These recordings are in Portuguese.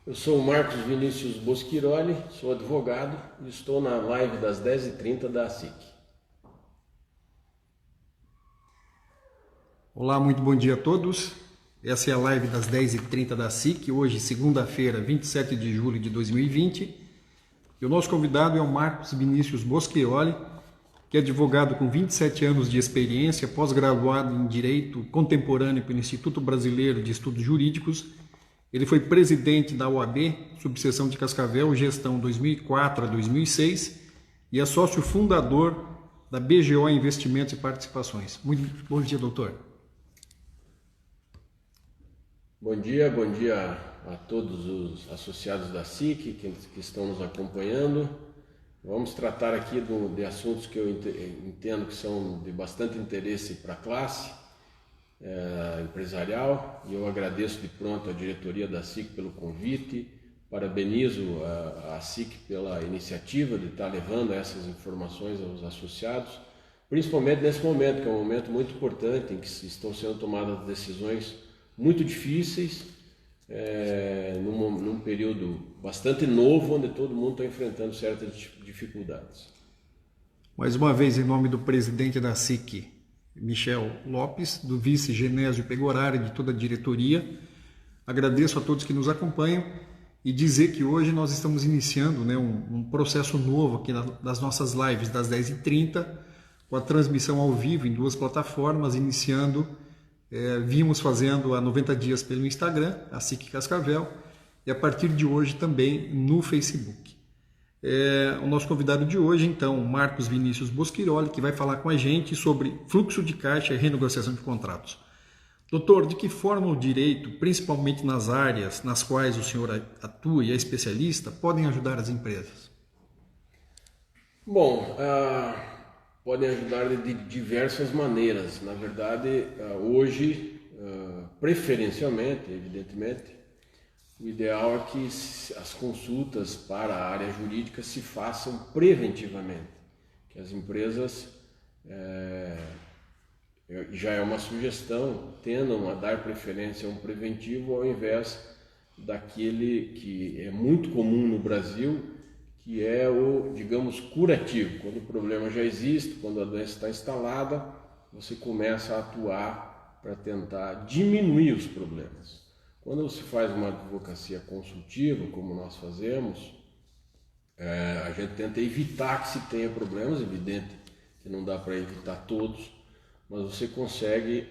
Eu sou o Marcos Vinícius Boschiroli, sou advogado e estou na live das 10h30 da SIC. Olá, muito bom dia a todos. Essa é a live das 10h30 da SIC, hoje segunda-feira, 27 de julho de 2020. E o nosso convidado é o Marcos Vinícius Boschiroli, que é advogado com 27 anos de experiência, pós-graduado em Direito Contemporâneo pelo Instituto Brasileiro de Estudos Jurídicos. Ele foi presidente da OAB, subseção de Cascavel, gestão 2004 a 2006, e é sócio fundador da BGO Investimentos e Participações. Muito bom dia, doutor. Bom dia a todos os associados da SIC que estão nos acompanhando. Vamos tratar aqui de assuntos que eu entendo que são de bastante interesse para a classe empresarial, e eu agradeço de pronto a diretoria da SIC pelo convite, parabenizo a SIC pela iniciativa de estar levando essas informações aos associados, principalmente nesse momento, que é um momento muito importante em que estão sendo tomadas decisões muito difíceis, num período bastante novo, onde todo mundo está enfrentando certas dificuldades. Mais uma vez, em nome do presidente da SIC, Michel Lopes, do vice Genésio Pegorari, de toda a diretoria, agradeço a todos que nos acompanham e dizer que hoje nós estamos iniciando um processo novo aqui das nossas lives das 10h30, com a transmissão ao vivo em duas plataformas, iniciando, vimos fazendo há 90 dias pelo Instagram, a SIC Cascavel, e a partir de hoje também no Facebook. O nosso convidado de hoje, então, Marcos Vinícius Boschiroli, que vai falar com a gente sobre fluxo de caixa e renegociação de contratos. Doutor, de que forma o direito, principalmente nas áreas nas quais o senhor atua e é especialista, podem ajudar as empresas? Bom, podem ajudar de diversas maneiras. Na verdade, hoje, preferencialmente, evidentemente, o ideal é que as consultas para a área jurídica se façam preventivamente, que as empresas, já é uma sugestão, tendam a dar preferência a um preventivo ao invés daquele que é muito comum no Brasil, que é o, digamos, curativo. Quando o problema já existe, quando a doença está instalada, você começa a atuar para tentar diminuir os problemas. Quando se faz uma advocacia consultiva, como nós fazemos, a gente tenta evitar que se tenha problemas, evidente que não dá para evitar todos, mas você consegue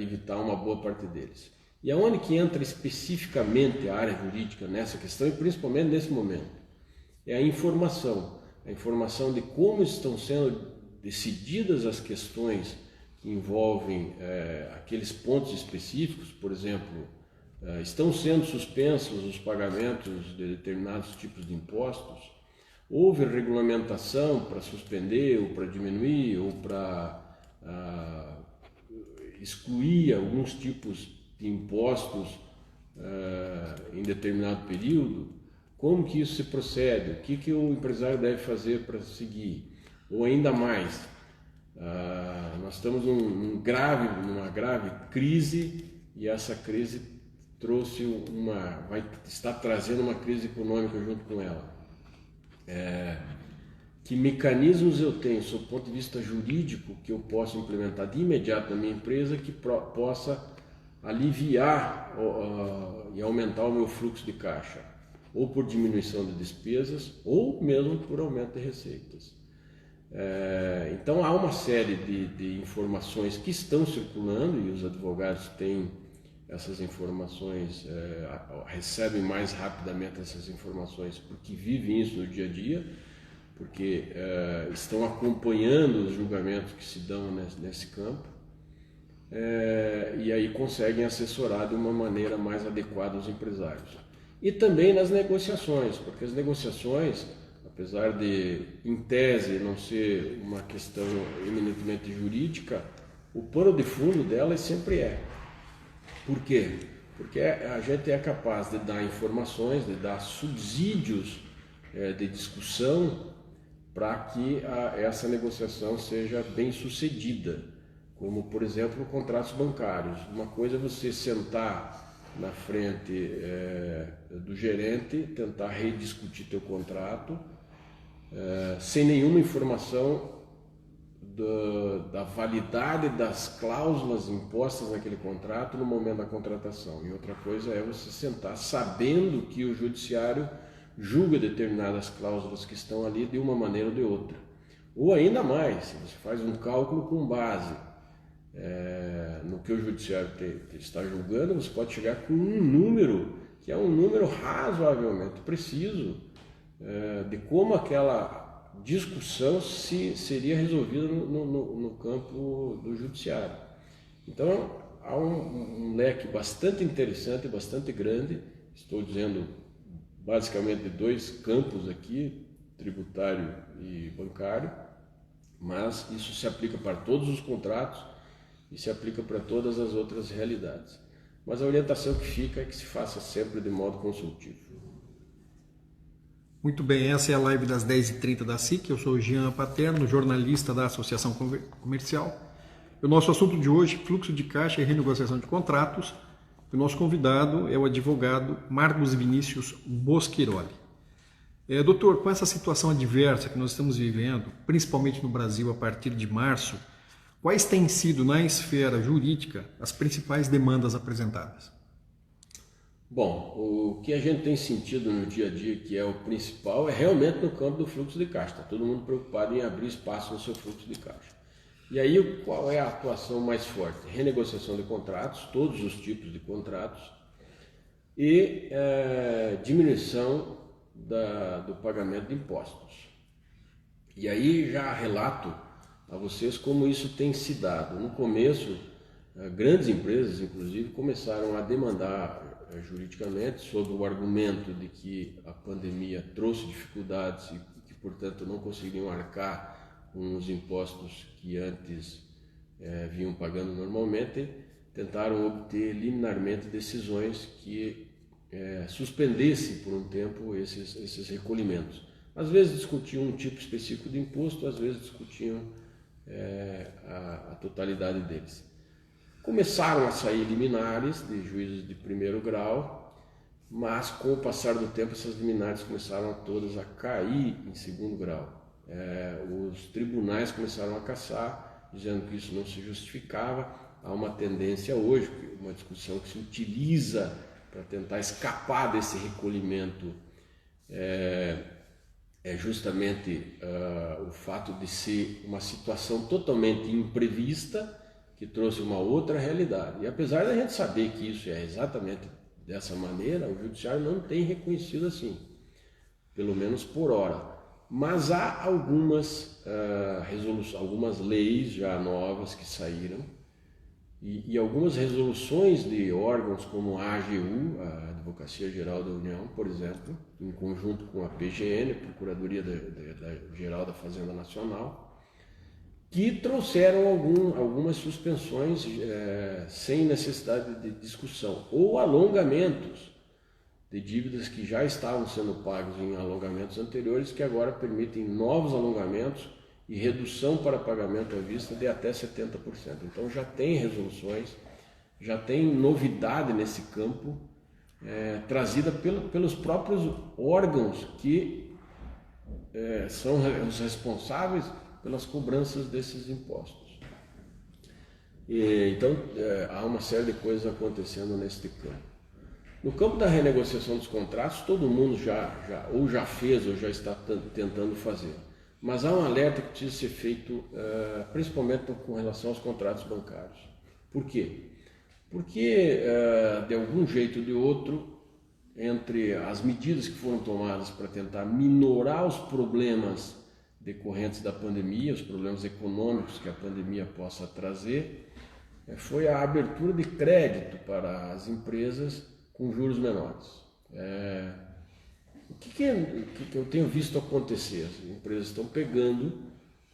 evitar uma boa parte deles. E aonde que entra especificamente a área jurídica nessa questão, e principalmente nesse momento, é a informação de como estão sendo decididas as questões que envolvem aqueles pontos específicos. Por exemplo, estão sendo suspensos os pagamentos de determinados tipos de impostos, houve regulamentação para suspender ou para diminuir ou para excluir alguns tipos de impostos em determinado período. Como que isso se procede? O que o empresário deve fazer para seguir? Ou ainda mais, nós estamos numa grave crise, e essa crise está trazendo uma crise econômica junto com ela. Que mecanismos eu tenho, sob o ponto de vista jurídico, que eu posso implementar de imediato na minha empresa que possa aliviar e aumentar o meu fluxo de caixa, ou por diminuição de despesas, ou mesmo por aumento de receitas. Então há uma série de informações que estão circulando, e os advogados têm essas informações, recebem mais rapidamente essas informações porque vivem isso no dia a dia, porque estão acompanhando os julgamentos que se dão nesse campo, e aí conseguem assessorar de uma maneira mais adequada os empresários. E também nas negociações, porque as negociações, apesar de, em tese, não ser uma questão eminentemente jurídica, o pano de fundo delas sempre é. Por quê? Porque a gente é capaz de dar informações, de dar subsídios de discussão para que essa negociação seja bem sucedida, como, por exemplo, contratos bancários. Uma coisa é você sentar na frente do gerente, tentar rediscutir teu contrato, sem nenhuma informação da validade das cláusulas impostas naquele contrato no momento da contratação. E outra coisa é você sentar sabendo que o judiciário julga determinadas cláusulas que estão ali de uma maneira ou de outra. Ou ainda mais, se você faz um cálculo com base no que o judiciário está julgando, você pode chegar com um número que é um número razoavelmente preciso de como aquela discussão seria resolvida no campo do judiciário. Então, há um leque bastante interessante, bastante grande, estou dizendo basicamente de dois campos aqui, tributário e bancário, mas isso se aplica para todos os contratos e se aplica para todas as outras realidades. Mas a orientação que fica é que se faça sempre de modo consultivo. Muito bem, essa é a live das 10h30 da SIC. Eu sou o Jean Paterno, jornalista da Associação Comercial. O nosso assunto de hoje, fluxo de caixa e renegociação de contratos. O nosso convidado é o advogado Marcos Vinícius Bosquiroli. Doutor, com essa situação adversa que nós estamos vivendo, principalmente no Brasil a partir de março, quais têm sido, na esfera jurídica, as principais demandas apresentadas? Bom, o que a gente tem sentido no dia a dia, que é o principal, é realmente no campo do fluxo de caixa. Está todo mundo preocupado em abrir espaço no seu fluxo de caixa. E aí, qual é a atuação mais forte? Renegociação de contratos, todos os tipos de contratos, e diminuição do pagamento de impostos. E aí já relato a vocês como isso tem se dado. No começo, grandes empresas, inclusive, começaram a demandar juridicamente, sob o argumento de que a pandemia trouxe dificuldades e que, portanto, não conseguiriam arcar com os impostos que antes vinham pagando normalmente, tentaram obter liminarmente decisões que suspendessem por um tempo esses recolhimentos. Às vezes discutiam um tipo específico de imposto, às vezes discutiam a totalidade deles. Começaram a sair liminares de juízes de primeiro grau, mas com o passar do tempo essas liminares começaram todas a cair em segundo grau. Os tribunais começaram a cassar, dizendo que isso não se justificava. Há uma tendência hoje, uma discussão que se utiliza para tentar escapar desse recolhimento, é justamente o fato de ser uma situação totalmente imprevista, que trouxe uma outra realidade. E apesar da gente saber que isso é exatamente dessa maneira, o judiciário não tem reconhecido assim, pelo menos por hora. Mas há algumas leis já novas que saíram e algumas resoluções de órgãos como a AGU, a Advocacia Geral da União, por exemplo, em conjunto com a PGN, Procuradoria Geral da Fazenda Nacional, que trouxeram algumas suspensões sem necessidade de discussão, ou alongamentos de dívidas que já estavam sendo pagos em alongamentos anteriores, que agora permitem novos alongamentos e redução para pagamento à vista de até 70%. Então já tem resoluções, já tem novidade nesse campo, trazida pelos próprios órgãos que são os responsáveis pelas cobranças desses impostos. Então, há uma série de coisas acontecendo neste campo. No campo da renegociação dos contratos, todo mundo já fez ou já está tentando fazer. Mas há um alerta que precisa ser feito, principalmente com relação aos contratos bancários. Por quê? Porque, de algum jeito ou de outro, entre as medidas que foram tomadas para tentar minorar os problemas decorrentes da pandemia, os problemas econômicos que a pandemia possa trazer, foi a abertura de crédito para as empresas com juros menores. O que eu tenho visto acontecer? As empresas estão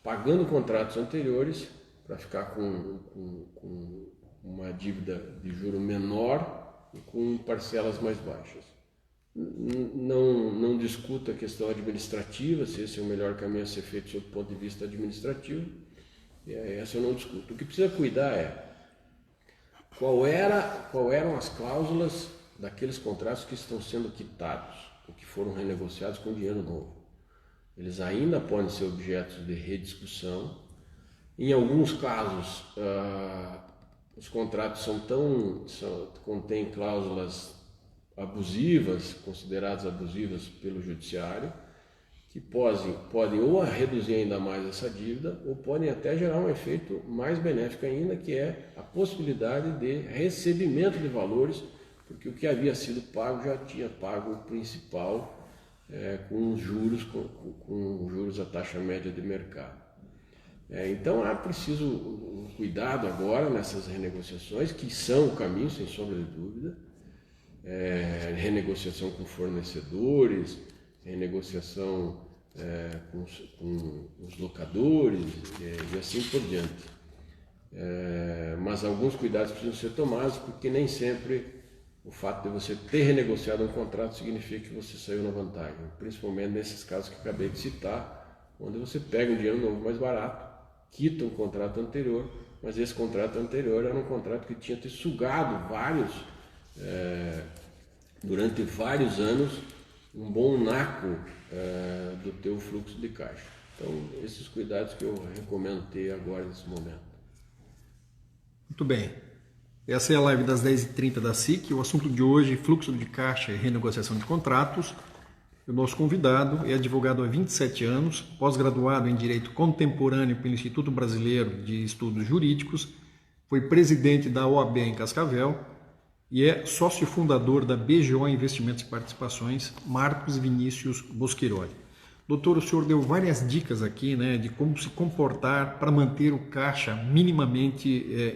pagando contratos anteriores para ficar com uma dívida de juro menor e com parcelas mais baixas. Não discuto a questão administrativa, se esse é o melhor caminho a ser feito sob o ponto de vista administrativo, essa eu não discuto. O que precisa cuidar é qual eram as cláusulas daqueles contratos que estão sendo quitados, ou que foram renegociados com dinheiro novo. Eles ainda podem ser objetos de rediscussão. Em alguns casos, os contratos contêm cláusulas abusivas, consideradas abusivas pelo judiciário, que podem ou reduzir ainda mais essa dívida, ou podem até gerar um efeito mais benéfico ainda, que é a possibilidade de recebimento de valores, porque o que havia sido pago já tinha pago o principal com juros a taxa média de mercado. Então há preciso um cuidado agora nessas renegociações, que são o caminho, sem sombra de dúvida, renegociação com fornecedores, renegociação com os locadores e assim por diante. Mas alguns cuidados precisam ser tomados, porque nem sempre o fato de você ter renegociado um contrato significa que você saiu na vantagem, principalmente nesses casos que acabei de citar, onde você pega um dinheiro novo mais barato, quita um contrato anterior, mas esse contrato anterior era um contrato que tinha te sugado durante vários anos um bom naco do teu fluxo de caixa. Então, esses cuidados que eu recomendo ter agora nesse momento. Muito bem. Essa é a live das 10h30 da SIC. O assunto de hoje, fluxo de caixa e renegociação de contratos. O nosso convidado é advogado há 27 anos, pós-graduado em Direito Contemporâneo pelo Instituto Brasileiro de Estudos Jurídicos, foi presidente da OAB em Cascavel e é sócio fundador da BGO Investimentos e Participações, Marcos Vinícius Bosquiroli. Doutor, o senhor deu várias dicas aqui, né, de como se comportar para manter o caixa minimamente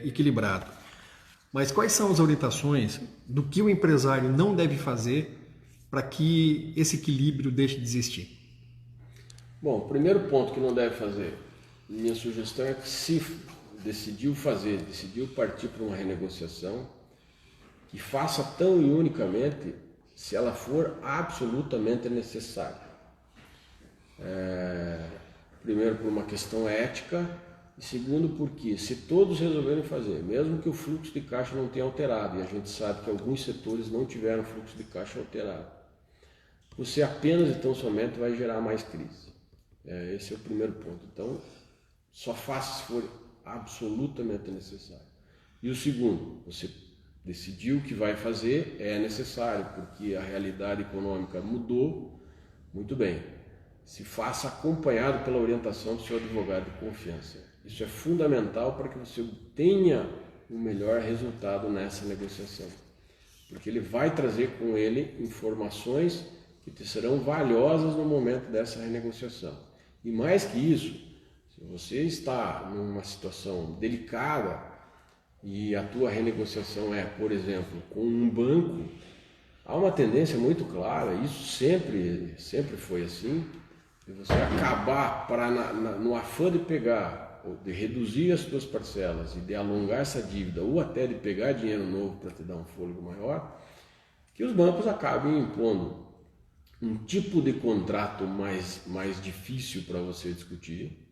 equilibrado. Mas quais são as orientações do que o empresário não deve fazer para que esse equilíbrio deixe de existir? Bom, o primeiro ponto que não deve fazer, minha sugestão é que se decidiu partir para uma renegociação, que faça tão e unicamente se ela for absolutamente necessária. Primeiro, por uma questão ética, e segundo, porque se todos resolverem fazer, mesmo que o fluxo de caixa não tenha alterado, e a gente sabe que alguns setores não tiveram fluxo de caixa alterado, você apenas e tão somente vai gerar mais crise. Esse é o primeiro ponto. Então, só faça se for absolutamente necessário. E o segundo, você decidiu que vai fazer, é necessário, porque a realidade econômica mudou, muito bem. Se faça acompanhado pela orientação do seu advogado de confiança. Isso é fundamental para que você tenha o melhor resultado nessa negociação. Porque ele vai trazer com ele informações que te serão valiosas no momento dessa renegociação. E mais que isso, se você está numa situação delicada e a tua renegociação por exemplo, com um banco, há uma tendência muito clara, isso sempre foi assim, de você acabar no afã de pegar, ou de reduzir as suas parcelas e de alongar essa dívida, ou até de pegar dinheiro novo para te dar um fôlego maior, que os bancos acabem impondo um tipo de contrato mais difícil para você discutir,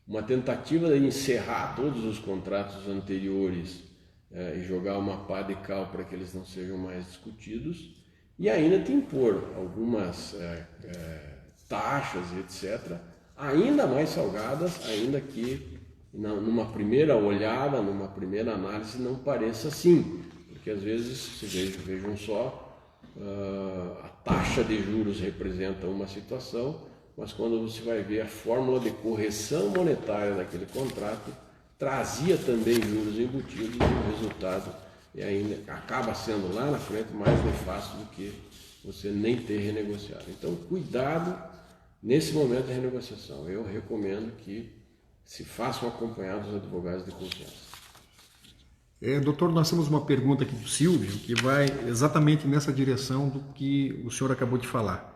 uma tentativa de encerrar todos os contratos anteriores e jogar uma pá de cal para que eles não sejam mais discutidos, e ainda te impor algumas taxas, etc., ainda mais salgadas, ainda que numa primeira olhada, numa primeira análise, não pareça assim, porque às vezes, vejam só, a taxa de juros representa uma situação, mas quando você vai ver a fórmula de correção monetária daquele contrato, trazia também juros embutidos, e o resultado ainda acaba sendo lá na frente mais nefasto do que você nem ter renegociado. Então, cuidado nesse momento da renegociação. Eu recomendo que se façam acompanhados dos advogados de confiança. Doutor, nós temos uma pergunta aqui do Silvio que vai exatamente nessa direção do que o senhor acabou de falar.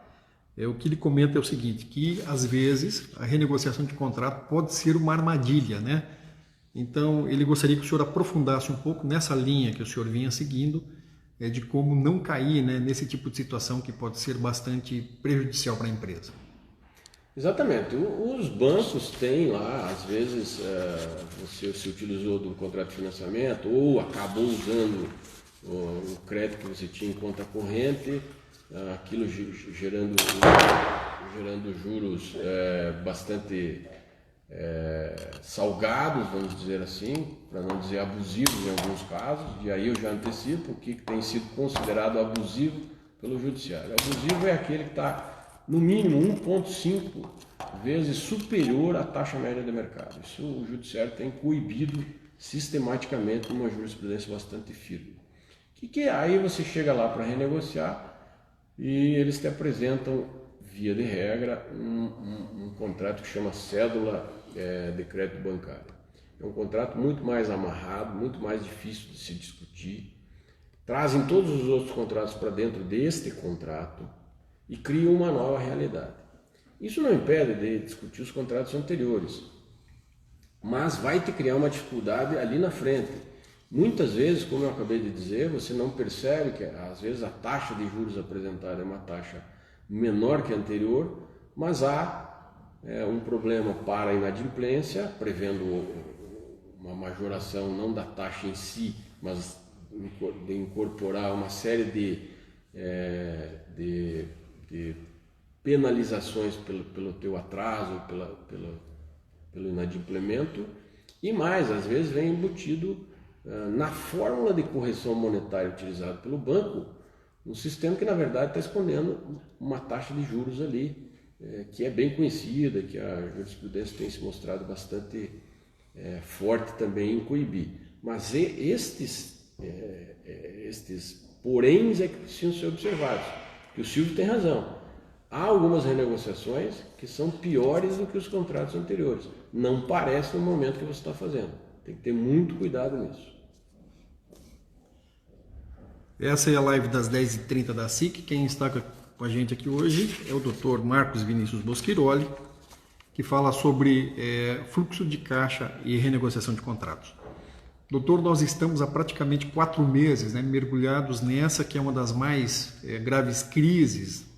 O que ele comenta é o seguinte, que às vezes a renegociação de contrato pode ser uma armadilha, né? Então ele gostaria que o senhor aprofundasse um pouco nessa linha que o senhor vinha seguindo, de como não cair, né, nesse tipo de situação que pode ser bastante prejudicial para a empresa. Exatamente. Os bancos têm lá, às vezes, você se utilizou do contrato de financiamento ou acabou usando o crédito que você tinha em conta corrente, aquilo gerando juros bastante salgados, vamos dizer assim, para não dizer abusivos em alguns casos, e aí eu já antecipo o que tem sido considerado abusivo pelo judiciário. Abusivo é aquele que está no mínimo 1,5 vezes superior à taxa média de mercado. Isso o judiciário tem coibido sistematicamente numa jurisprudência bastante firme. Aí você chega lá para renegociar e eles te apresentam, via de regra, um contrato que chama cédula de crédito bancário. É um contrato muito mais amarrado, muito mais difícil de se discutir. Trazem todos os outros contratos para dentro deste contrato e criam uma nova realidade. Isso não impede de discutir os contratos anteriores, mas vai te criar uma dificuldade ali na frente. Muitas vezes, como eu acabei de dizer, você não percebe que às vezes a taxa de juros apresentada é uma taxa menor que a anterior, mas há um problema para a inadimplência, prevendo uma majoração não da taxa em si, mas de incorporar uma série de penalizações pelo teu atraso, pelo inadimplemento, e mais, às vezes vem embutido na fórmula de correção monetária utilizada pelo banco, um sistema que na verdade está escondendo uma taxa de juros ali, que é bem conhecida, que a jurisprudência tem se mostrado bastante forte também em coibir. Mas estes poréns é que precisam ser observados, que o Silvio tem razão. Há algumas renegociações que são piores do que os contratos anteriores. Não parece no momento que você está fazendo. Tem que ter muito cuidado nisso. Essa é a live das 10h30 da SIC. Quem está com a gente aqui hoje é o Dr. Marcos Vinícius Boschiroli, que fala sobre fluxo de caixa e renegociação de contratos. Doutor, nós estamos há praticamente 4 meses mergulhados nessa que é uma das mais graves crises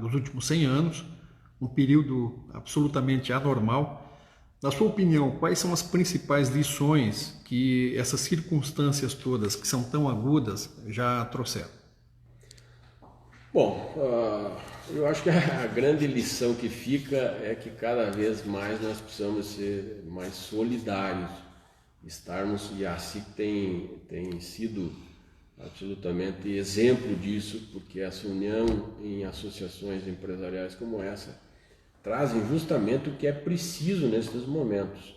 dos últimos 100 anos, um período absolutamente anormal. Na sua opinião, quais são as principais lições que essas circunstâncias todas, que são tão agudas, já trouxeram? Bom, eu acho que a grande lição que fica é que cada vez mais nós precisamos ser mais solidários, e a SIC tem sido absolutamente exemplo disso, porque essa união em associações empresariais como essa trazem justamente o que é preciso nesses momentos.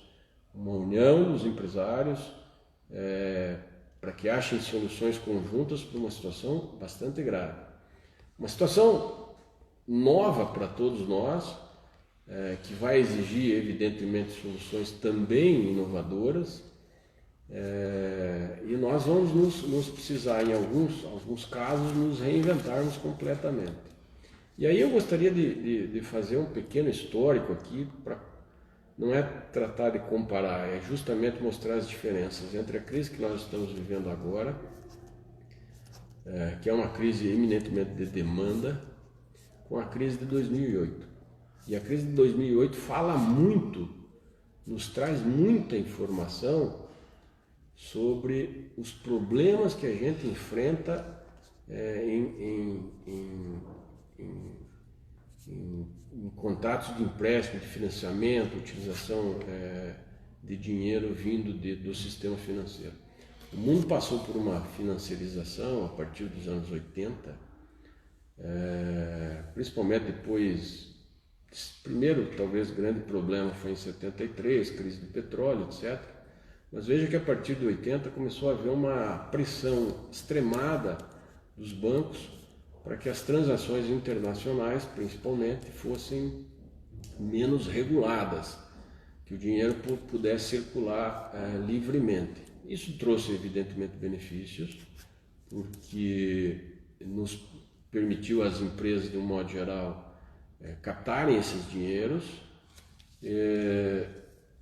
Uma união dos empresários para que achem soluções conjuntas para uma situação bastante grave. Uma situação nova para todos nós, que vai exigir, evidentemente, soluções também inovadoras, e nós vamos nos precisar, em alguns casos, nos reinventarmos completamente. E aí eu gostaria de fazer um pequeno histórico aqui, não é tratar de comparar, é justamente mostrar as diferenças entre a crise que nós estamos vivendo agora, que é uma crise eminentemente de demanda, com a crise de 2008. E a crise de 2008 fala muito, nos traz muita informação sobre os problemas que a gente enfrenta em contratos de empréstimo, de financiamento, utilização de dinheiro vindo do sistema financeiro. O mundo passou por uma financiarização a partir dos anos 80, principalmente depois. Primeiro, talvez, grande problema foi em 73, crise do petróleo, etc. Mas veja que a partir de 80 começou a haver uma pressão extremada dos bancos para que as transações internacionais, principalmente, fossem menos reguladas, que o dinheiro pudesse circular livremente. Isso trouxe, evidentemente, benefícios, porque nos permitiu às empresas, de um modo geral, captarem esses dinheiros,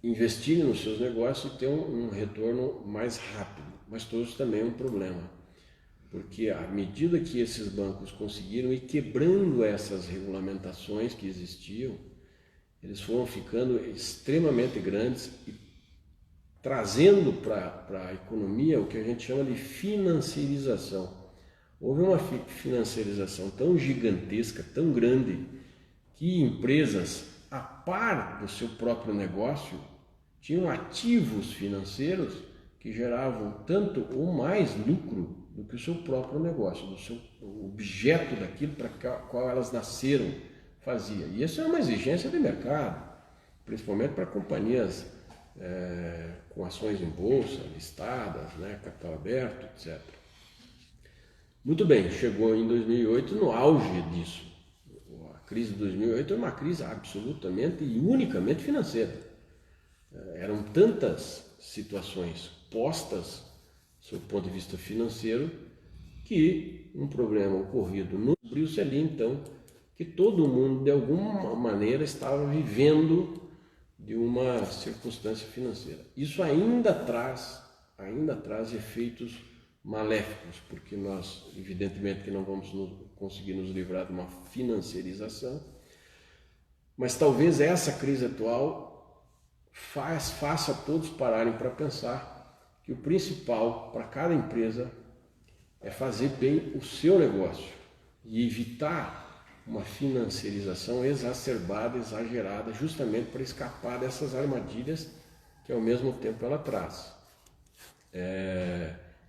investirem nos seus negócios e ter um retorno mais rápido. Mas trouxe também um problema, porque à medida que esses bancos conseguiram ir quebrando essas regulamentações que existiam, eles foram ficando extremamente grandes e trazendo para a economia o que a gente chama de financiarização. Houve uma financiarização tão gigantesca, tão grande, que empresas, a par do seu próprio negócio, tinham ativos financeiros que geravam tanto ou mais lucro do que o seu próprio negócio, do seu objeto daquilo para qual elas nasceram fazia. E isso é uma exigência de mercado, principalmente para companhias com ações em bolsa, listadas, né, capital aberto, etc. Muito bem, chegou em 2008 no auge disso. A crise de 2008 é uma crise absolutamente e unicamente financeira. Eram tantas situações postas, sob o ponto de vista financeiro, que um problema ocorrido no abriu-se ali, então, que todo mundo, de alguma maneira, estava vivendo de uma circunstância financeira. Isso ainda traz efeitos maléficos, porque nós, evidentemente, que não vamos conseguir nos livrar de uma financiarização, mas talvez essa crise atual faça todos pararem para pensar que o principal para cada empresa é fazer bem o seu negócio e evitar uma financiarização exacerbada, exagerada, justamente para escapar dessas armadilhas que ao mesmo tempo ela traz.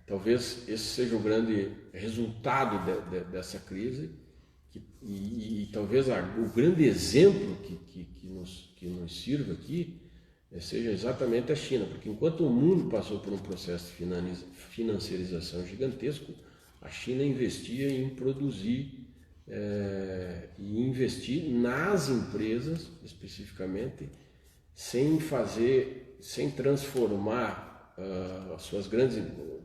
Talvez esse seja o grande resultado dessa crise e talvez o grande exemplo que nos sirva aqui seja exatamente a China, porque enquanto o mundo passou por um processo de financiarização gigantesco, a China investia em produzir e investir nas empresas especificamente, sem transformar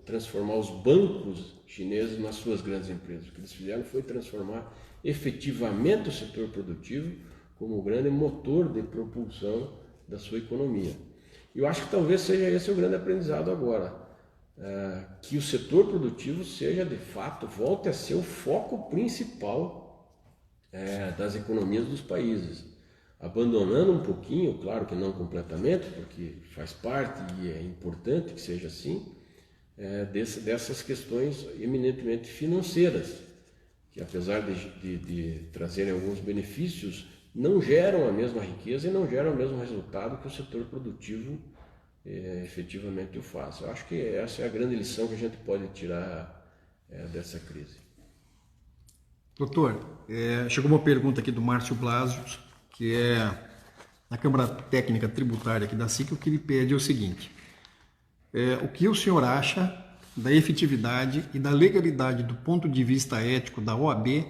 transformar os bancos chineses nas suas grandes empresas. O que eles fizeram foi transformar efetivamente o setor produtivo como o grande motor de propulsão da sua economia. Eu acho que talvez seja esse o grande aprendizado agora, que o setor produtivo seja de fato, volte a ser o foco principal das economias dos países, abandonando um pouquinho, claro que não completamente, porque faz parte e é importante que seja assim, dessas questões eminentemente financeiras, que apesar de trazerem alguns benefícios, não geram a mesma riqueza e não geram o mesmo resultado que o setor produtivo efetivamente o faz. Eu acho que essa é a grande lição que a gente pode tirar dessa crise. Doutor, chegou uma pergunta aqui do Márcio Blasius, que é na Câmara Técnica Tributária aqui da SIC, o que ele pede é o seguinte: o que o senhor acha da efetividade e da legalidade do ponto de vista ético da OAB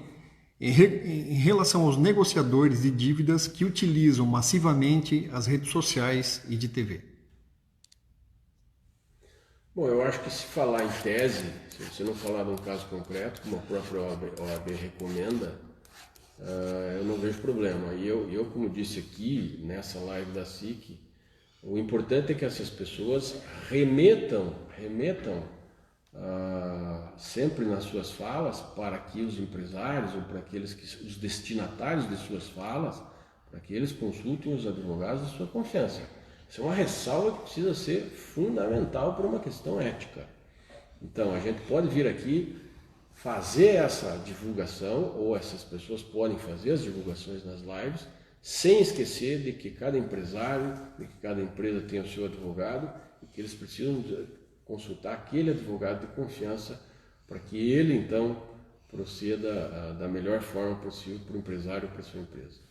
em relação aos negociadores de dívidas que utilizam massivamente as redes sociais e de TV? Bom, eu acho que se falar em tese, se você não falar de um caso concreto, como a própria OAB recomenda, eu não vejo problema. E eu, como disse aqui, nessa live da SIC, o importante é que essas pessoas remetam sempre nas suas falas para que os empresários ou para os destinatários de suas falas, para que eles consultem os advogados de sua confiança. Isso é uma ressalva que precisa ser fundamental por uma questão ética. Então, a gente pode vir aqui fazer essa divulgação, ou essas pessoas podem fazer as divulgações nas lives, sem esquecer de que cada empresário, de que cada empresa tem o seu advogado e que eles precisam consultar aquele advogado de confiança para que ele, então, proceda da melhor forma possível para o empresário ou para a sua empresa.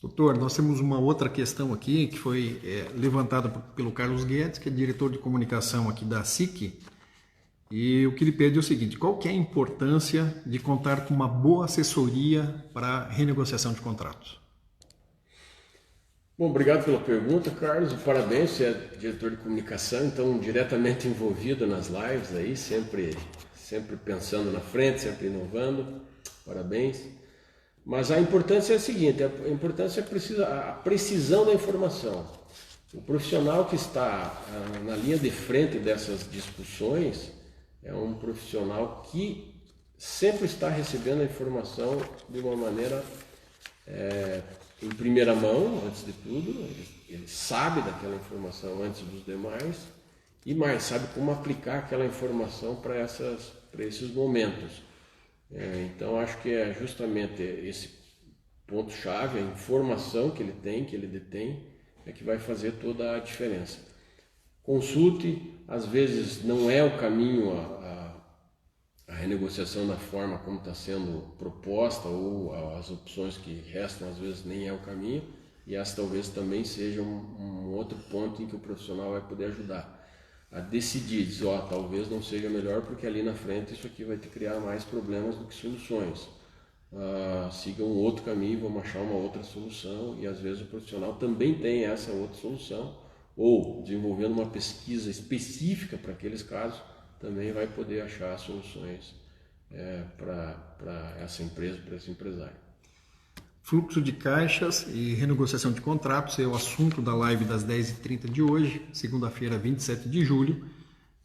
Doutor, nós temos uma outra questão aqui que foi levantada pelo Carlos Guedes, que é diretor de comunicação aqui da SIC, e o que ele pede é o seguinte: qual que é a importância de contar com uma boa assessoria para renegociação de contratos? Bom, obrigado pela pergunta, Carlos, e parabéns, você é diretor de comunicação, então diretamente envolvido nas lives aí, sempre pensando na frente, sempre inovando, parabéns. Mas a importância é a seguinte: a importância é a precisão da informação. O profissional que está na linha de frente dessas discussões é um profissional que sempre está recebendo a informação de uma maneira em primeira mão, antes de tudo, ele sabe daquela informação antes dos demais, e mais, sabe como aplicar aquela informação para esses momentos. Então, acho que é justamente esse ponto-chave, a informação que ele tem, que ele detém, é que vai fazer toda a diferença. Consulte, às vezes não é o caminho a renegociação da forma como está sendo proposta, ou as opções que restam, às vezes nem é o caminho, e essa talvez também seja um outro ponto em que o profissional vai poder ajudar a decidir, dizer, talvez não seja melhor porque ali na frente isso aqui vai te criar mais problemas do que soluções. Siga um outro caminho, vamos achar uma outra solução, e às vezes o profissional também tem essa outra solução, ou desenvolvendo uma pesquisa específica para aqueles casos, também vai poder achar soluções para essa empresa, para esse empresário. Fluxo de caixas e renegociação de contratos é o assunto da live das 10h30 de hoje, segunda-feira, 27 de julho.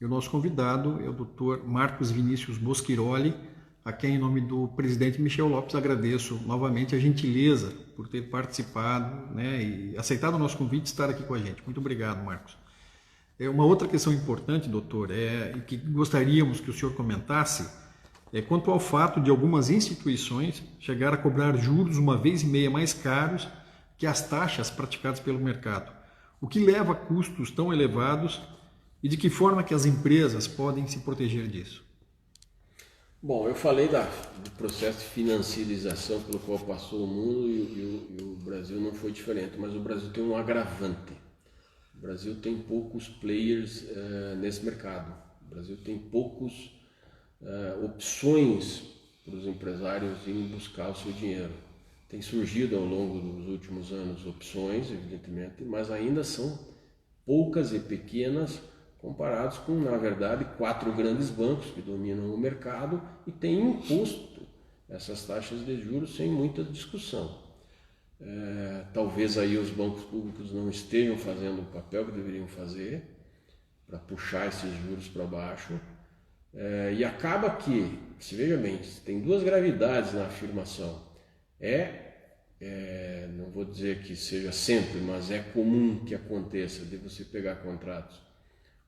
E o nosso convidado é o Dr. Marcos Vinícius Boschiroli, a quem, em nome do presidente Michel Lopes, agradeço novamente a gentileza por ter participado, né, e aceitado o nosso convite de estar aqui com a gente. Muito obrigado, Marcos. Uma outra questão importante, doutor, e que gostaríamos que o senhor comentasse, quanto ao fato de algumas instituições chegar a cobrar juros 1,5 vezes mais caros que as taxas praticadas pelo mercado, o que leva a custos tão elevados e de que forma que as empresas podem se proteger disso? Bom, eu falei do processo de financiarização pelo qual passou o mundo e o Brasil não foi diferente, mas o Brasil tem um agravante. O Brasil tem poucos players nesse mercado. O Brasil tem poucos opções para os empresários irem buscar o seu dinheiro. Tem surgido ao longo dos últimos anos opções, evidentemente, mas ainda são poucas e pequenas comparados com, na verdade, 4 grandes bancos que dominam o mercado e têm imposto essas taxas de juros sem muita discussão. Talvez aí os bancos públicos não estejam fazendo o papel que deveriam fazer para puxar esses juros para baixo. E acaba que, se veja bem, tem duas gravidades na afirmação. Não vou dizer que seja sempre, mas é comum que aconteça de você pegar contratos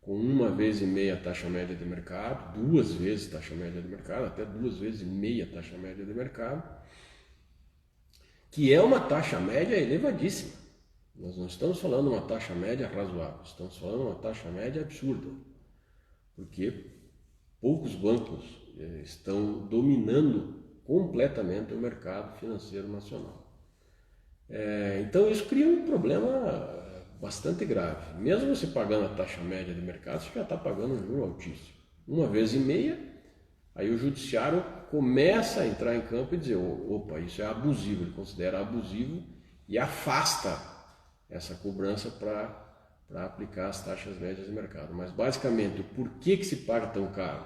com 1,5 vezes a taxa média de mercado, 2 vezes taxa média de mercado, até 2,5 vezes taxa média de mercado, que é uma taxa média elevadíssima. Nós não estamos falando de uma taxa média razoável, estamos falando de uma taxa média absurda, porque poucos bancos estão dominando completamente o mercado financeiro nacional. Então isso cria um problema bastante grave. Mesmo você pagando a taxa média de mercado, você já está pagando um juro altíssimo. 1,5 vezes, aí o judiciário começa a entrar em campo e dizer, opa, isso é abusivo, ele considera abusivo e afasta essa cobrança para aplicar as taxas médias de mercado. Mas basicamente, por que se paga tão caro?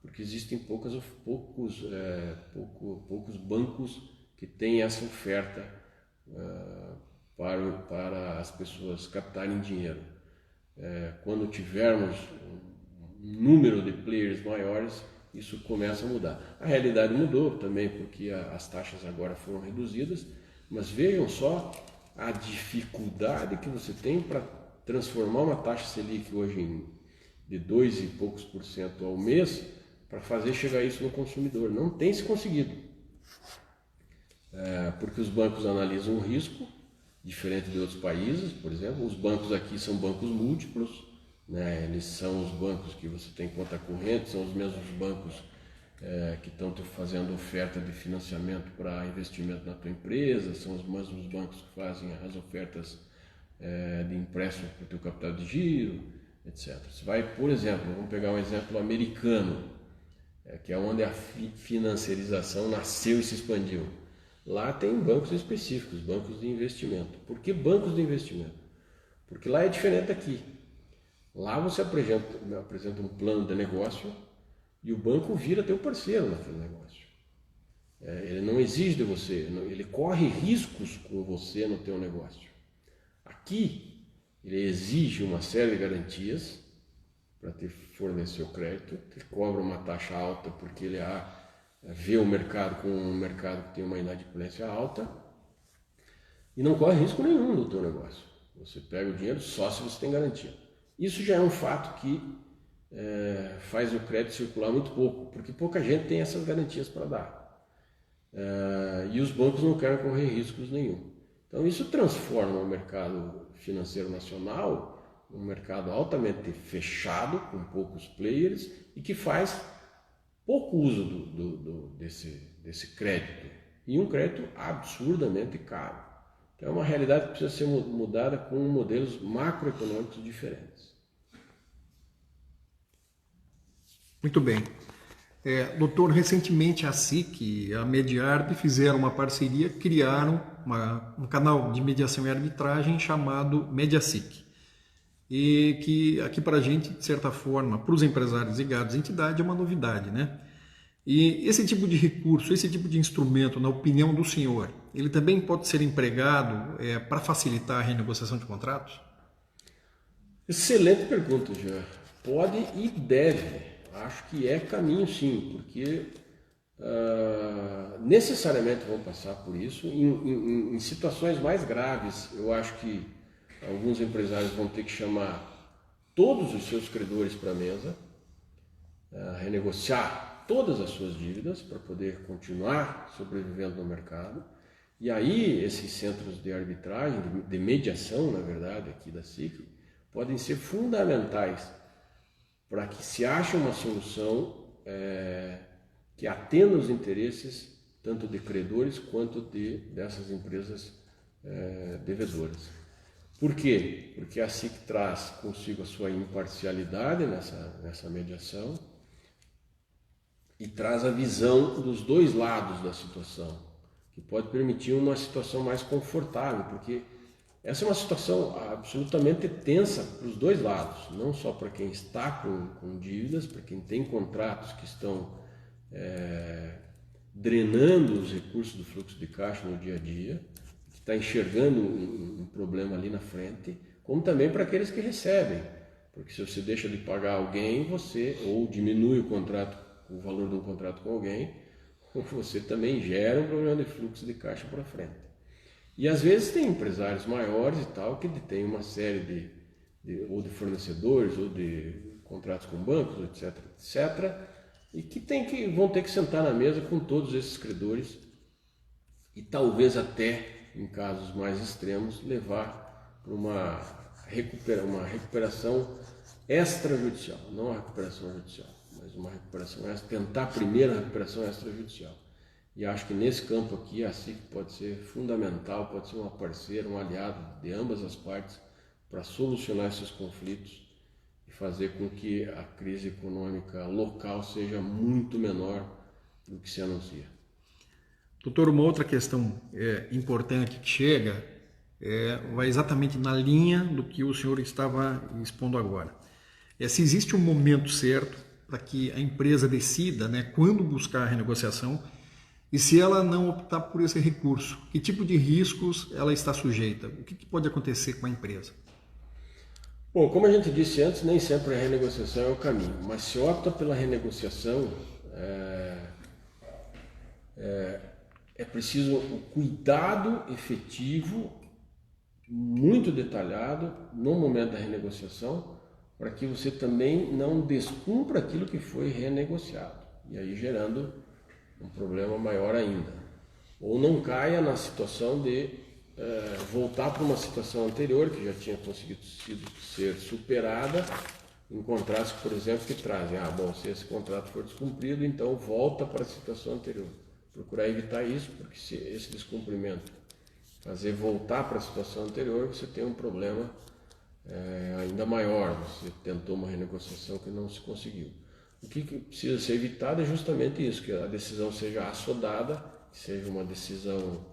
Porque existem poucos bancos que têm essa oferta para as pessoas captarem dinheiro. Quando tivermos um número de players maiores, isso começa a mudar. A realidade mudou também porque as taxas agora foram reduzidas, mas vejam só a dificuldade que você tem para transformar uma taxa Selic hoje de 2 e poucos por cento ao mês para fazer chegar isso no consumidor. Não tem se conseguido, porque os bancos analisam o risco, diferente de outros países. Por exemplo, os bancos aqui são bancos múltiplos, né? Eles são os bancos que você tem conta corrente, são os mesmos bancos que estão fazendo oferta de financiamento para investimento na tua empresa, são os mesmos bancos que fazem as ofertas de empréstimo para o teu capital de giro, etc. Você vai, por exemplo, vamos pegar um exemplo americano, que é onde a financiarização nasceu e se expandiu. Lá tem bancos específicos, bancos de investimento. Por que bancos de investimento? Porque lá é diferente daqui. Lá você apresenta um plano de negócio e o banco vira teu parceiro naquele negócio. Ele não exige de você, ele corre riscos com você no teu negócio. Aqui, ele exige uma série de garantias para te fornecer o crédito, ele cobra uma taxa alta porque ele vê o mercado como um mercado que tem uma inadimplência alta, e não corre risco nenhum no teu negócio. Você pega o dinheiro só se você tem garantia. Isso já é um fato que faz o crédito circular muito pouco, porque pouca gente tem essas garantias para dar. E os bancos não querem correr riscos nenhum. Então isso transforma o mercado financeiro nacional um mercado altamente fechado, com poucos players, e que faz pouco uso desse crédito. E um crédito absurdamente caro. Então é uma realidade que precisa ser mudada com modelos macroeconômicos diferentes. Muito bem. Doutor, recentemente a SIC e a Mediarb fizeram uma parceria, criaram um canal de mediação e arbitragem chamado MediaSIC. E que aqui para a gente, de certa forma, para os empresários ligados à entidade, é uma novidade, né? E esse tipo de recurso, esse tipo de instrumento, na opinião do senhor, ele também pode ser empregado para facilitar a renegociação de contratos? Excelente pergunta, Jean. Pode e deve. Acho que é caminho sim, porque necessariamente vão passar por isso. Em situações mais graves, eu acho que alguns empresários vão ter que chamar todos os seus credores para a mesa, renegociar todas as suas dívidas para poder continuar sobrevivendo no mercado. E aí esses centros de arbitragem, de mediação, na verdade, aqui da SIC, podem ser fundamentais para que se ache uma solução que atenda os interesses tanto de credores quanto dessas empresas devedoras. Por quê? Porque a SIC traz consigo a sua imparcialidade nessa mediação e traz a visão dos dois lados da situação, que pode permitir uma situação mais confortável, porque essa é uma situação absolutamente tensa para os dois lados, não só para quem está com dívidas, para quem tem contratos que estão drenando os recursos do fluxo de caixa no dia a dia, que está enxergando um problema ali na frente, como também para aqueles que recebem, porque se você deixa de pagar alguém, ou diminui o valor de um contrato com alguém, você também gera um problema de fluxo de caixa para frente. E às vezes tem empresários maiores e tal, que têm uma série ou de fornecedores, ou de contratos com bancos, etc, etc, e que vão ter que sentar na mesa com todos esses credores e talvez até, em casos mais extremos, levar para uma recuperação extrajudicial, não a recuperação judicial, mas uma recuperação tentar primeiro a recuperação extrajudicial. E acho que nesse campo aqui a SIC pode ser fundamental, pode ser uma parceira, um aliado de ambas as partes para solucionar esses conflitos e fazer com que a crise econômica local seja muito menor do que se anuncia. Doutor, uma outra questão importante que chega vai exatamente na linha do que o senhor estava expondo agora. Se existe um momento certo para que a empresa decida, né, quando buscar a renegociação e se ela não optar por esse recurso, que tipo de riscos ela está sujeita? O que pode acontecer com a empresa? Bom, como a gente disse antes, nem sempre a renegociação é o caminho, mas se opta pela renegociação, é preciso um cuidado efetivo, muito detalhado, no momento da renegociação, para que você também não descumpra aquilo que foi renegociado, e aí gerando um problema maior ainda. Ou não caia na situação de voltar para uma situação anterior, que já tinha conseguido ser superada, em contratos, por exemplo, que trazem, se esse contrato for descumprido, então volta para a situação anterior. Procurar evitar isso, porque se esse descumprimento fazer voltar para a situação anterior, você tem um problema ainda maior, você tentou uma renegociação que não se conseguiu. O que precisa ser evitado é justamente isso, que a decisão seja assodada, que seja uma decisão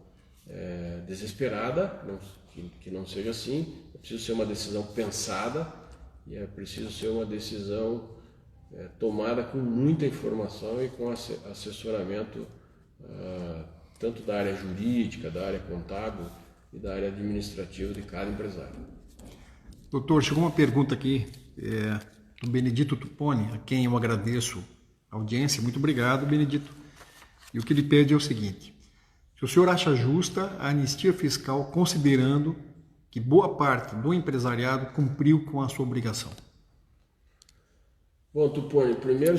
desesperada, que não seja assim, é preciso ser uma decisão pensada e é preciso ser uma decisão tomada com muita informação e com assessoramento tanto da área jurídica, da área contábil e da área administrativa de cada empresário. Doutor, chegou uma pergunta aqui do Benedito Tuponi, a quem eu agradeço a audiência. Muito obrigado, Benedito. E o que ele pede é o seguinte: Se o senhor acha justa a anistia fiscal, considerando que boa parte do empresariado cumpriu com a sua obrigação? Bom, Tuponi, primeiro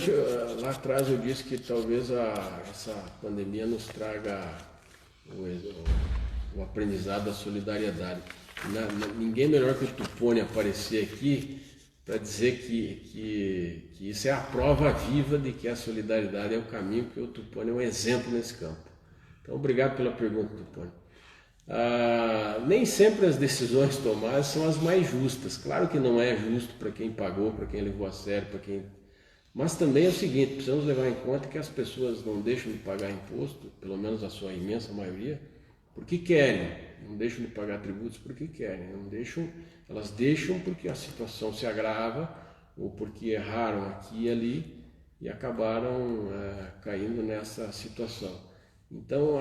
lá atrás eu disse que talvez essa pandemia nos traga o aprendizado da solidariedade. Ninguém melhor que o Tuponi aparecer aqui para dizer que isso é a prova viva de que a solidariedade é o caminho, porque o Tuponi é um exemplo nesse campo. Então, obrigado pela pergunta, Tuponi. Nem sempre as decisões tomadas são as mais justas. Claro que não é justo para quem pagou, para quem levou a sério, mas também é o seguinte, precisamos levar em conta que as pessoas não deixam de pagar imposto, pelo menos a sua imensa maioria, porque querem, não deixam de pagar tributos porque querem, elas deixam porque a situação se agrava ou porque erraram aqui e ali e acabaram caindo nessa situação. Então,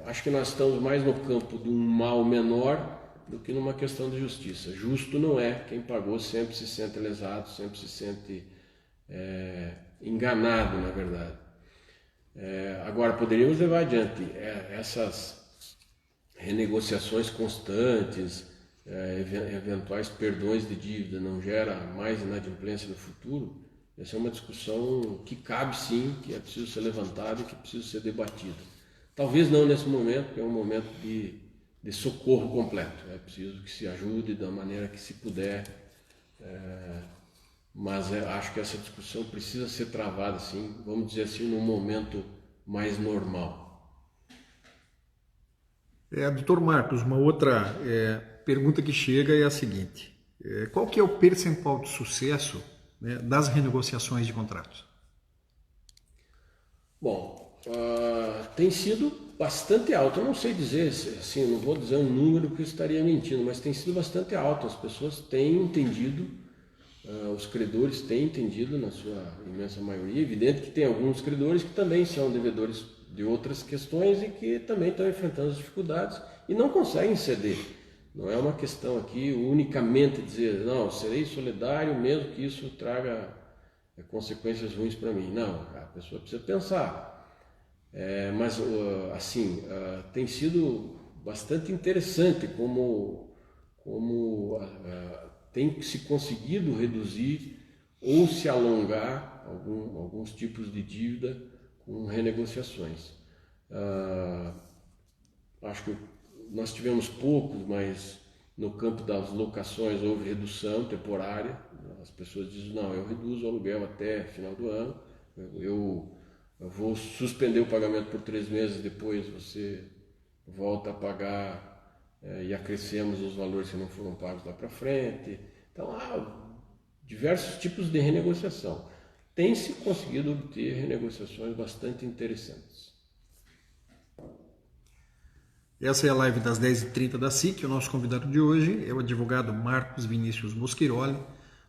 acho que nós estamos mais no campo de um mal menor do que numa questão de justiça. Justo não é, quem pagou sempre se sente lesado, sempre se sente enganado, na verdade. Agora, poderíamos levar adiante essas renegociações constantes, eventuais perdões de dívida não gera mais inadimplência no futuro. Essa é uma discussão que cabe sim, que é preciso ser levantada e que precisa ser debatida. Talvez não nesse momento, porque é um momento de socorro completo. É preciso que se ajude da maneira que se puder, mas acho que essa discussão precisa ser travada, assim, vamos dizer assim, num momento mais normal. Doutor Marcos, uma outra pergunta que chega é a seguinte: qual que é o percentual de sucesso, né, das renegociações de contratos? Bom, tem sido bastante alto. Eu não sei dizer, assim, não vou dizer um número porque eu estaria mentindo, mas tem sido bastante alto. As pessoas têm entendido, os credores têm entendido na sua imensa maioria. Evidente que tem alguns credores que também são devedores de outras questões e que também estão enfrentando as dificuldades e não conseguem ceder. Não é uma questão aqui unicamente dizer, não, serei solidário mesmo que isso traga consequências ruins para mim. Não, a pessoa precisa pensar. Mas, assim, tem sido bastante interessante como tem se conseguido reduzir ou se alongar alguns tipos de dívida com renegociações. Acho que nós tivemos poucos, mas no campo das locações houve redução temporária. As pessoas dizem, não, eu reduzo o aluguel até final do ano, eu vou suspender o pagamento por 3 meses, depois você volta a pagar e acrescemos os valores que não foram pagos lá para frente. Então há diversos tipos de renegociação. Tem-se conseguido obter renegociações bastante interessantes. Essa é a live das 10h30 da SIC. O nosso convidado de hoje é o advogado Marcos Vinícius Mosquiroli.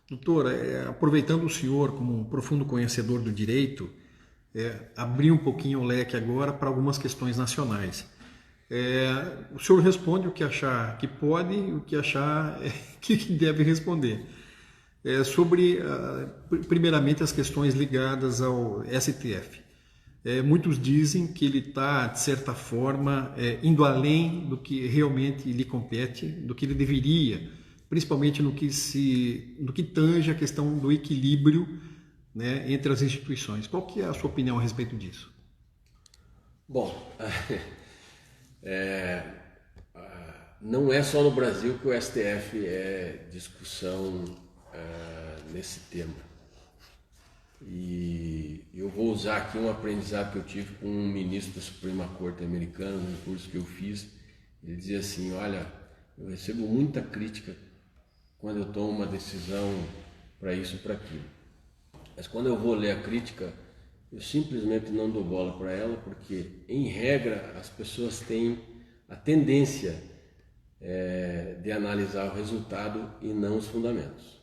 Doutor, aproveitando o senhor como um profundo conhecedor do direito, abrir um pouquinho o leque agora para algumas questões nacionais. O senhor responde o que achar que pode e o que achar que deve responder. Sobre, primeiramente, as questões ligadas ao STF. Muitos dizem que ele está, de certa forma, indo além do que realmente lhe compete, do que ele deveria, principalmente no que tange a questão do equilíbrio, né, entre as instituições. Qual que é a sua opinião a respeito disso? Bom, não é só no Brasil que o STF é discussão nesse tema. E eu vou usar aqui um aprendizado que eu tive com um ministro da Suprema Corte americana, num curso que eu fiz. Ele dizia assim, olha, eu recebo muita crítica quando eu tomo uma decisão para isso ou para aquilo. Mas quando eu vou ler a crítica, eu simplesmente não dou bola para ela, porque, em regra, as pessoas têm a tendência de analisar o resultado e não os fundamentos.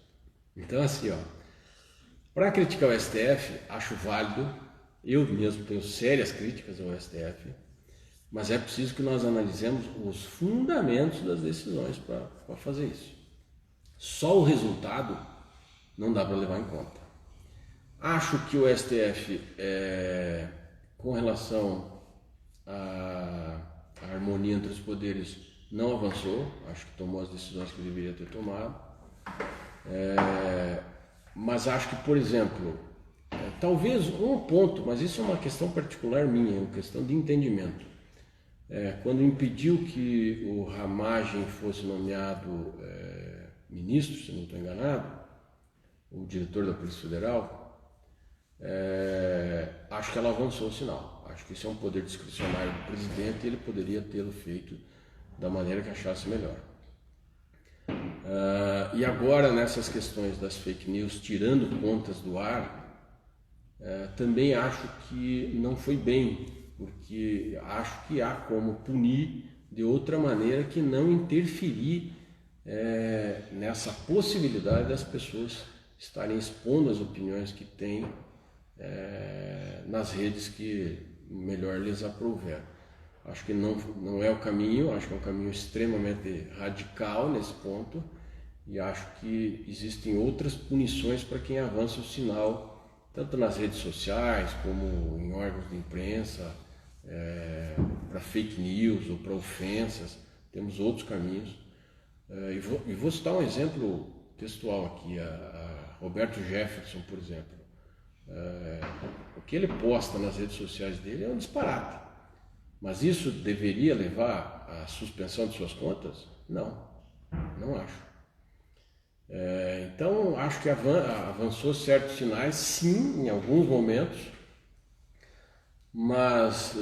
Então, assim, para criticar o STF, acho válido, eu mesmo tenho sérias críticas ao STF, mas é preciso que nós analisemos os fundamentos das decisões para fazer isso. Só o resultado não dá para levar em conta. Acho que o STF, com relação a harmonia entre os poderes não avançou, acho que tomou as decisões que deveria ter tomado. Mas acho que, por exemplo, talvez um ponto, mas isso é uma questão particular minha, é uma questão de entendimento. Quando impediu que o Ramagem fosse nomeado ministro, se não estou enganado, o diretor da Polícia Federal, acho que ela avançou o sinal. Acho que isso é um poder discricionário do presidente e ele poderia tê-lo feito da maneira que achasse melhor. E agora, nessas questões das fake news, tirando contas do ar, também acho que não foi bem, porque acho que há como punir de outra maneira que não interferir nessa possibilidade das pessoas estarem expondo as opiniões que têm nas redes que melhor lhes aprouver. Acho que não é o caminho, acho que é um caminho extremamente radical nesse ponto e acho que existem outras punições para quem avança o sinal, tanto nas redes sociais como em órgãos de imprensa, para fake news ou para ofensas, temos outros caminhos. E vou citar um exemplo textual aqui, a Roberto Jefferson, por exemplo. O que ele posta nas redes sociais dele é um disparate. Mas isso deveria levar à suspensão de suas contas? Não acho. Então, acho que avançou certos sinais, sim, em alguns momentos, mas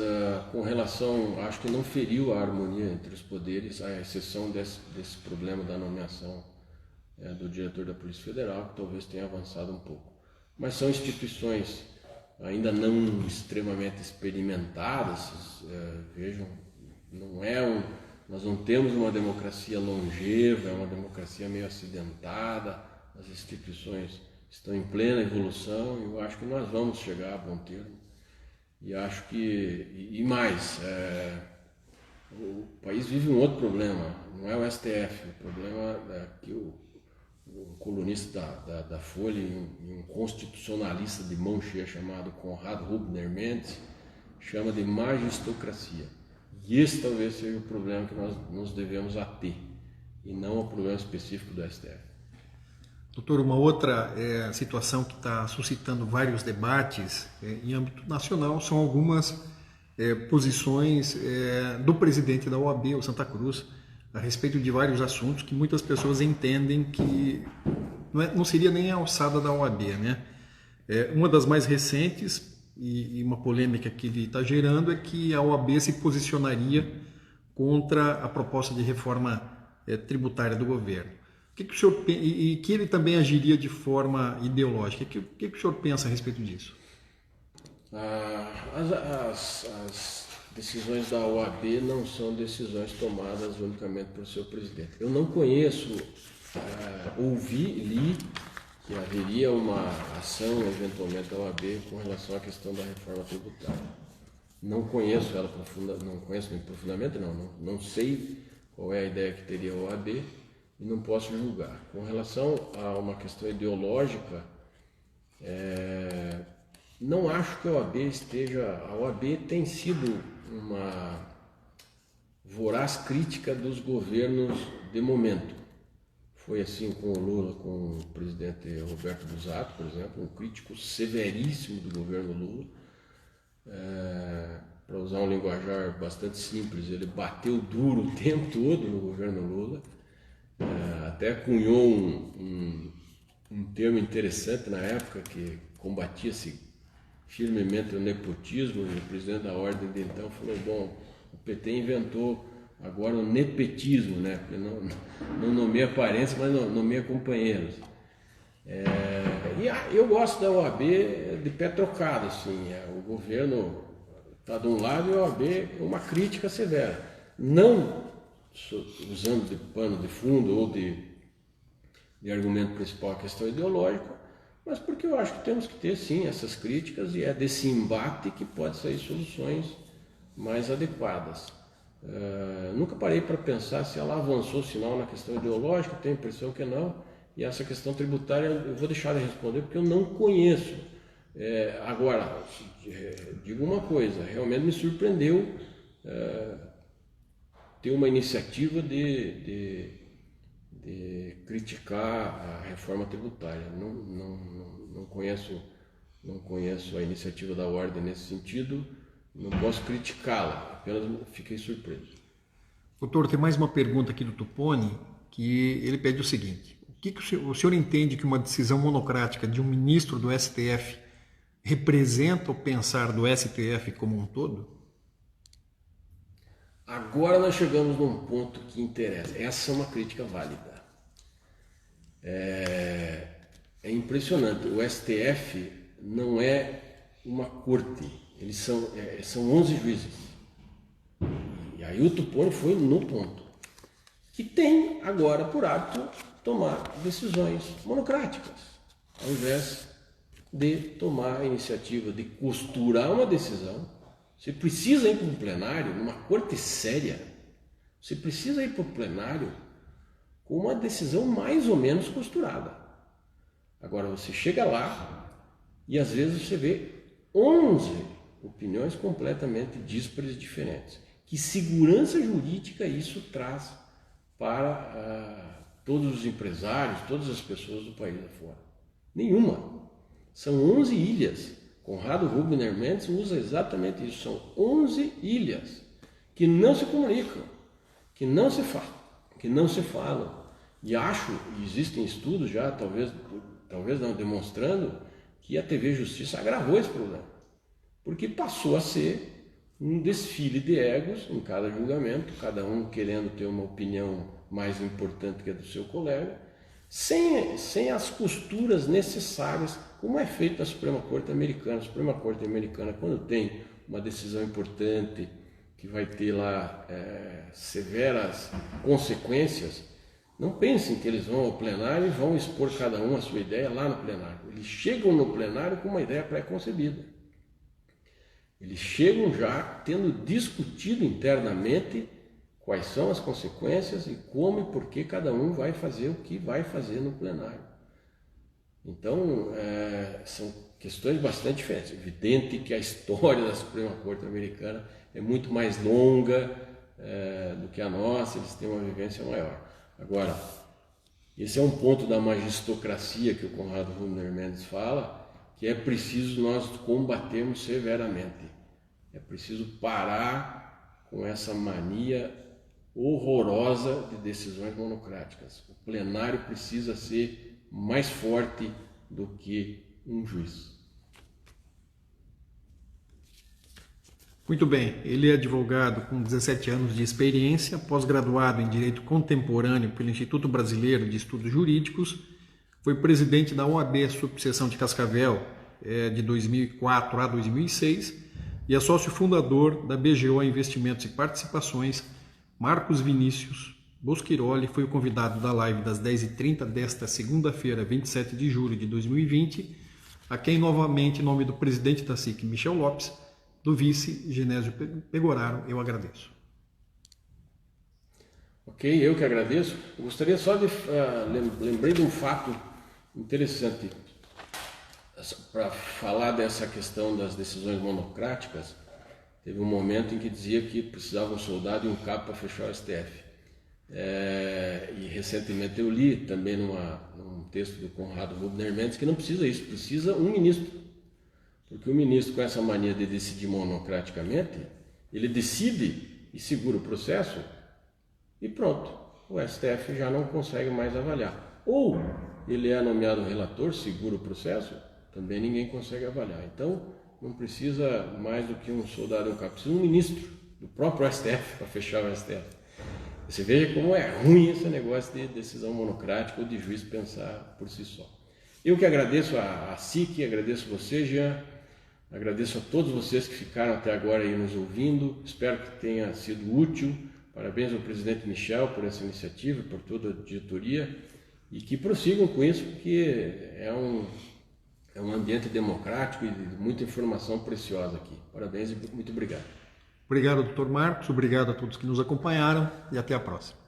com relação, acho que não feriu a harmonia entre os poderes, à exceção desse problema da nomeação do diretor da Polícia Federal, que talvez tenha avançado um pouco. Mas são instituições ainda não extremamente experimentadas, vejam, nós não temos uma democracia longeva, é uma democracia meio acidentada, as instituições estão em plena evolução e eu acho que nós vamos chegar a bom termo. E acho que, e mais, o país vive um outro problema, não é o STF, o problema é que um colunista da Folha e um constitucionalista de mão cheia chamado Conrado Rubner Mendes chama de magistocracia. E esse talvez seja o problema que nós nos devemos ater, e não ao problema específico do STF. Doutor, uma outra situação que está suscitando vários debates em âmbito nacional são algumas posições do presidente da OAB, o Santa Cruz, a respeito de vários assuntos que muitas pessoas entendem que não seria nem a alçada da OAB, né? Uma das mais recentes e uma polêmica que ele está gerando é que a OAB se posicionaria contra a proposta de reforma tributária do governo. O senhor, e que ele também agiria de forma ideológica. O que o senhor pensa a respeito disso? As decisões da OAB não são decisões tomadas unicamente pelo seu presidente. Eu não conheço, li que haveria uma ação eventualmente da OAB com relação à questão da reforma tributária. Não conheço ela profundamente, não sei qual é a ideia que teria a OAB e não posso julgar. Com relação a uma questão ideológica, não acho que a OAB tem sido uma voraz crítica dos governos de momento. Foi assim com o Lula, com o presidente Roberto Busato, por exemplo, um crítico severíssimo do governo Lula. Para usar um linguajar bastante simples, ele bateu duro o tempo todo no governo Lula. Até cunhou um termo interessante na época que combatia-se firmemente o nepotismo. O presidente da ordem de então falou: bom, o PT inventou agora o nepetismo, né? Porque não nomeia parentes, mas nomeia companheiros. E eu gosto da OAB de pé trocado, assim. O governo está de um lado e a OAB é uma crítica severa. Não usando de pano de fundo ou de argumento principal a questão ideológica, mas porque eu acho que temos que ter sim essas críticas e é desse embate que pode sair soluções mais adequadas. Nunca parei para pensar se ela avançou o sinal na questão ideológica, tenho a impressão que não, e essa questão tributária eu vou deixar de responder porque eu não conheço. Agora, digo uma coisa, realmente me surpreendeu ter uma iniciativa de criticar a reforma tributária. Não conheço a iniciativa da Ordem nesse sentido, não posso criticá-la, apenas fiquei surpreso. Doutor, tem mais uma pergunta aqui do Tuponi, que ele pede o seguinte: o senhor entende que uma decisão monocrática de um ministro do STF representa o pensar do STF como um todo? Agora nós chegamos num ponto que interessa. Essa é uma crítica válida. É impressionante. O STF não é uma corte. Eles são 11 juízes. E aí o Tuponi foi no ponto. Que tem agora por hábito tomar decisões monocráticas, ao invés de tomar a iniciativa de costurar uma decisão. Você precisa ir para um plenário, numa corte séria, você precisa ir para o plenário com uma decisão mais ou menos costurada. Agora você chega lá e às vezes você vê 11 opiniões completamente díspares e diferentes. Que segurança jurídica isso traz para todos os empresários, todas as pessoas do país afora? Nenhuma. São 11 ilhas. Conrado Rubner Mendes usa exatamente isso. São 11 ilhas que não se comunicam, que não se falam. E existem estudos já, talvez não, demonstrando que a TV Justiça agravou esse problema. Porque passou a ser um desfile de egos em cada julgamento, cada um querendo ter uma opinião mais importante que a do seu colega, sem as costuras necessárias, como é feito na Suprema Corte Americana. A Suprema Corte Americana, quando tem uma decisão importante que vai ter lá severas consequências, não pensem que eles vão ao plenário e vão expor cada um a sua ideia lá no plenário. Eles chegam no plenário com uma ideia pré-concebida. Eles chegam já tendo discutido internamente quais são as consequências e como e por que cada um vai fazer o que vai fazer no plenário. Então, são questões bastante diferentes. É evidente que a história da Suprema Corte Americana é muito mais longa do que a nossa, eles têm uma vivência maior. Agora, esse é um ponto da magistocracia que o Conrado Rubner Mendes fala, que é preciso nós combatermos severamente. É preciso parar com essa mania horrorosa de decisões monocráticas. O plenário precisa ser mais forte do que um juiz. Muito bem, ele é advogado com 17 anos de experiência, pós-graduado em Direito Contemporâneo pelo Instituto Brasileiro de Estudos Jurídicos, foi presidente da OAB Subseção de Cascavel de 2004 a 2006 e é sócio fundador da BGO Investimentos e Participações. Marcos Vinícius Bosquiroli foi o convidado da live das 10h30 desta segunda-feira, 27 de julho de 2020, a quem novamente, em nome do presidente da SIC, Michel Lopes, do vice Genésio Pegoraro, eu agradeço. Ok, eu que agradeço. Eu gostaria só de... lembrei de um fato interessante para falar dessa questão das decisões monocráticas. Teve um momento em que dizia que precisava um soldado e um cabo para fechar o STF. E recentemente eu li também num texto do Conrado Rubner Mendes que não precisa isso, precisa um ministro. Porque o ministro, com essa mania de decidir monocraticamente, ele decide e segura o processo e pronto, o STF já não consegue mais avaliar. Ou ele é nomeado relator, segura o processo, também ninguém consegue avaliar. Então, não precisa mais do que um soldado e um cabo, precisa um ministro do próprio STF para fechar o STF. Você veja como é ruim esse negócio de decisão monocrática ou de juiz pensar por si só. Eu que agradeço a SIC, agradeço você, Jean, agradeço a todos vocês que ficaram até agora aí nos ouvindo, espero que tenha sido útil. Parabéns ao presidente Michel por essa iniciativa, por toda a diretoria, e que prossigam com isso, porque é um ambiente democrático e de muita informação preciosa aqui. Parabéns e muito obrigado. Obrigado, Dr. Marcos, obrigado a todos que nos acompanharam e até a próxima.